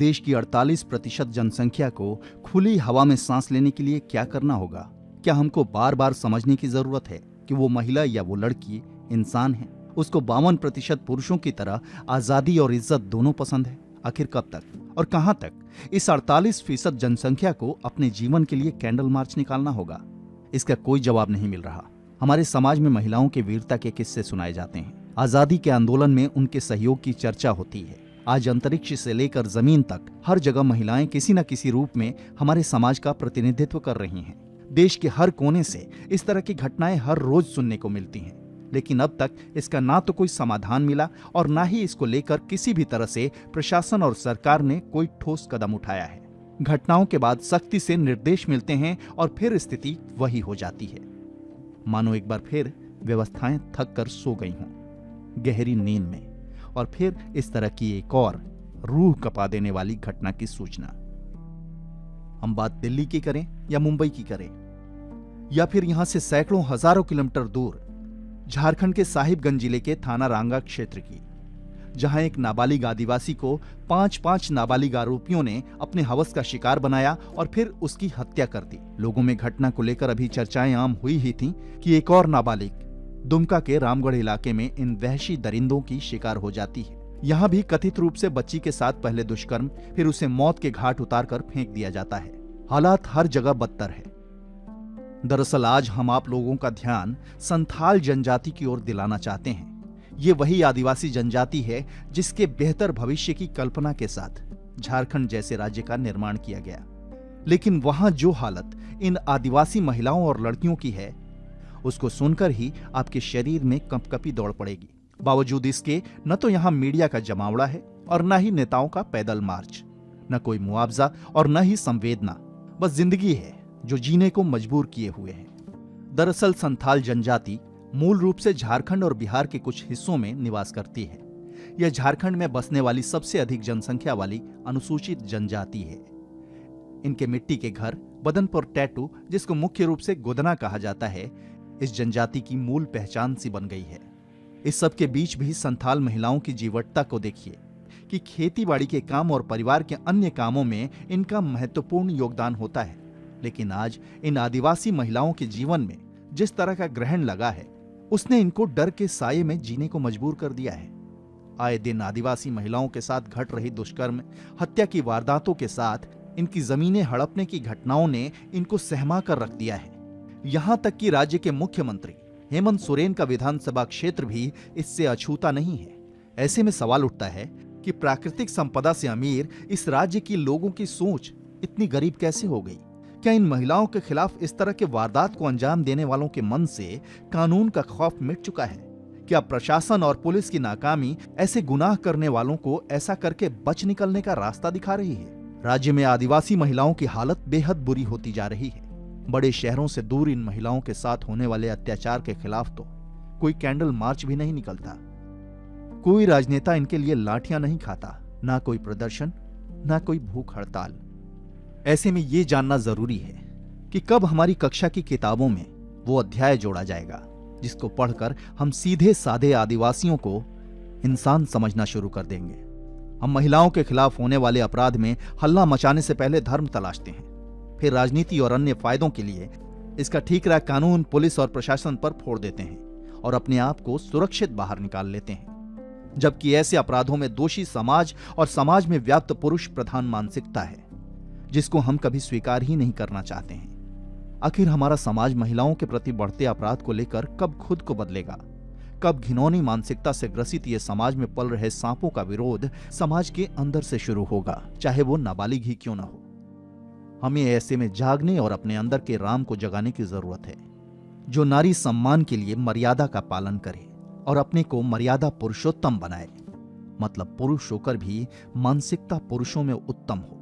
देश की 48% जनसंख्या को खुली हवा में सांस लेने के लिए क्या करना होगा? क्या हमको बार बार समझने की जरूरत है कि वो महिला या वो लड़की इंसान है? उसको 52% पुरुषों की तरह आजादी और इज्जत दोनों पसंद है। आखिर कब तक और कहां तक इस 48% जनसंख्या को अपने जीवन के लिए कैंडल मार्च निकालना होगा? इसका कोई जवाब नहीं मिल रहा। हमारे समाज में महिलाओं के वीरता के किस्से सुनाए जाते हैं। आजादी के आंदोलन में उनके सहयोग की चर्चा होती है। आज अंतरिक्ष से लेकर जमीन तक हर जगह महिलाएं किसी न किसी रूप में हमारे समाज का प्रतिनिधित्व कर रही हैं। देश के हर कोने से इस तरह की घटनाएं हर रोज सुनने को मिलती हैं, लेकिन अब तक इसका ना तो कोई समाधान मिला और ना ही इसको लेकर किसी भी तरह से प्रशासन और सरकार ने कोई ठोस कदम उठाया है। घटनाओं के बाद सख्ती से निर्देश मिलते हैं और फिर स्थिति वही हो जाती है, मानो एक बार फिर व्यवस्थाएं थक कर सो गई हों गहरी नींद में। और फिर इस तरह की एक और रूह कपा देने वाली घटना की सूचना। हम बात दिल्ली की करें या मुंबई की करें, या फिर यहां से सैकड़ों हजारों किलोमीटर दूर झारखंड के साहिबगंज जिले के थाना रांगा क्षेत्र की, जहां एक नाबालिग आदिवासी को 5 नाबालिग आरोपियों ने अपने हवस का शिकार बनाया और फिर उसकी हत्या कर दी। लोगों में घटना को लेकर अभी चर्चाएं आम हुई ही थीं कि एक और नाबालिग दुमका के रामगढ़ इलाके में इन वहशी दरिंदों की शिकार हो जाती है। यहाँ भी कथित रूप से बच्ची के साथ पहले दुष्कर्म, फिर उसे मौत के घाट उतारकर फेंक दिया जाता है। हालात हर जगह बदतर है। दरअसल आज हम आप लोगों का ध्यान संथाल जनजाति की ओर दिलाना चाहते हैं। ये वही आदिवासी जनजाति है जिसके बेहतर भविष्य की कल्पना के साथ झारखंड जैसे राज्य का निर्माण किया गया। लेकिन वहां जो हालत इन आदिवासी महिलाओं और लड़कियों की है, उसको सुनकर ही आपके शरीर में कंपकपी दौड़ पड़ेगी। बावजूद इसके न तो यहाँ मीडिया का जमावड़ा है और न ही नेताओं का पैदल मार्च, न कोई मुआवजा और न ही संवेदना। बस जिंदगी है जो जीने को मजबूर किए हुए है। दरअसल संथाल जनजाति मूल रूप से झारखंड और बिहार के कुछ हिस्सों में निवास करती है। यह झारखंड में बसने वाली सबसे अधिक जनसंख्या वाली अनुसूचित जनजाति है। इनके मिट्टी के घर, बदन पर टैटू, जिसको मुख्य रूप से गोदना कहा जाता है, इस जनजाति की मूल पहचान सी बन गई है। इस सब के बीच भी संथाल महिलाओं की जीवटता को देखिए कि खेती बाड़ी के काम और परिवार के अन्य कामों में इनका महत्वपूर्ण योगदान होता है। लेकिन आज इन आदिवासी महिलाओं के जीवन में जिस तरह का ग्रहण लगा है, उसने इनको डर के साये में जीने को मजबूर कर दिया है। आए दिन आदिवासी महिलाओं के साथ घट रही दुष्कर्म, हत्या की वारदातों के साथ इनकी जमीनें हड़पने की घटनाओं ने इनको सहमा कर रख दिया है। यहां तक कि राज्य के मुख्यमंत्री हेमंत सोरेन का विधानसभा क्षेत्र भी इससे अछूता नहीं है। ऐसे में सवाल उठता है कि प्राकृतिक संपदा से अमीर इस राज्य की लोगों की सोच इतनी गरीब कैसे हो गई? क्या इन महिलाओं के खिलाफ इस तरह के वारदात को अंजाम देने वालों के मन से कानून का खौफ मिट चुका है? क्या प्रशासन और पुलिस की नाकामी ऐसे गुनाह करने वालों को ऐसा करके बच निकलने का रास्ता दिखा रही है? राज्य में आदिवासी महिलाओं की हालत बेहद बुरी होती जा रही है। बड़े शहरों से दूर इन महिलाओं के साथ होने वाले अत्याचार के खिलाफ तो कोई कैंडल मार्च भी नहीं निकलता। कोई राजनेता इनके लिए लाठियां नहीं खाता, ना कोई प्रदर्शन, ना कोई भूख हड़ताल। ऐसे में ये जानना जरूरी है कि कब हमारी कक्षा की किताबों में वो अध्याय जोड़ा जाएगा जिसको पढ़कर हम सीधे साधे आदिवासियों को इंसान समझना शुरू कर देंगे। हम महिलाओं के खिलाफ होने वाले अपराध में हल्ला मचाने से पहले धर्म तलाशते हैं, फिर राजनीति और अन्य फायदों के लिए इसका ठीकरा कानून, पुलिस और प्रशासन पर फोड़ देते हैं और अपने आप को सुरक्षित बाहर निकाल लेते हैं। जबकि ऐसे अपराधों में दोषी समाज और समाज में व्याप्त पुरुष प्रधान मानसिकता है, जिसको हम कभी स्वीकार ही नहीं करना चाहते हैं। आखिर हमारा समाज महिलाओं के प्रति बढ़ते अपराध को लेकर कब खुद को बदलेगा? कब घिनौनी मानसिकता से ग्रसित ये समाज में पल रहे सांपों का विरोध समाज के अंदर से शुरू होगा, चाहे वो नाबालिग ही क्यों ना हो? हमें ऐसे में जागने और अपने अंदर के राम को जगाने की जरूरत है, जो नारी सम्मान के लिए मर्यादा का पालन करे और अपने को मर्यादा पुरुषोत्तम बनाए। मतलब पुरुष होकर भी मानसिकता पुरुषों में उत्तम हो।